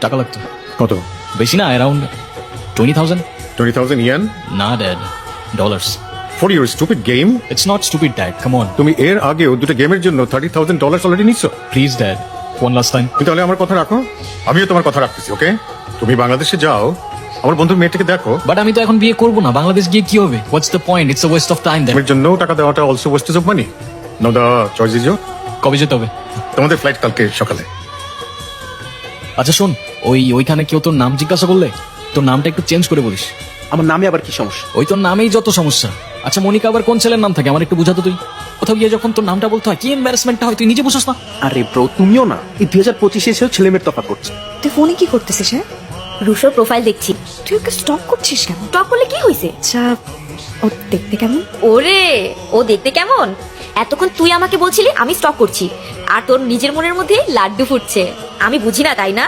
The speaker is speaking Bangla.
টাকা লাগতো। কত? বেশি না, অ্যারাউন্ড 20,000। 20,000 ইয়েন না dad, dollars. For your stupid game. It's not stupid dad, come on. তুমি এর আগেও দুটো গেমের জন্য $30,000 অলরেডি নিচ্ছ। Please dad, one last time. তুমি তাহলে আমার কথা রাখো, আমিও তোমার কথা রাখতেছি। ওকে, তুমি বাংলাদেশে যাও, আমার বন্ধুর মেয়েটাকে দেখো। বাট আমি তো এখন বিয়ে করবো না, বাংলাদেশ গিয়ে কি হবে? What's the point? It's a waste of time that. এর জন্য টাকা দেওয়াটা also wastage of money. No the choice is your. কবে যেতে হবে? তোমাদের ফ্লাইট কালকে সকালে। আচ্ছা শোন, ওইখানে কেউ তোর নাম জিজ্ঞাসা করলে তোর নামটা একটু চেঞ্জ করে বলিস। আমার নামে আবার কি সমস্যা? ওই তোর নামেই যত সমস্যা। আচ্ছা মনিকা আবার কোন ছেলের নাম থাকে আমার একটু বুঝাতো তুই। কোথাও গিয়ে যখন তোর নামটা বলতে হয় কি এম্বারাসমেন্টটা হয় তুই নিজে বুঝছ না। আরে ব্রো, তুমিও না এই 2025 এসেও ছেলে মেয়ের তফাৎ করছে। তুই ফোনে কি করতেছিস? হ্যাঁ, রুশোর প্রোফাইল দেখছি। তুই ওকে স্টক করছিস কেন? টক করলে কি হয়েছে? আচ্ছা, ও দেখতে কেমন? ওরে, ও দেখতে কেমন? এতক্ষণ তুই আমাকে বলছিলি আমি স্টক করছি, আর তোর নিজের মনের মধ্যে লাড্ডু ফুটছে। আমি বুঝি না, তাই না?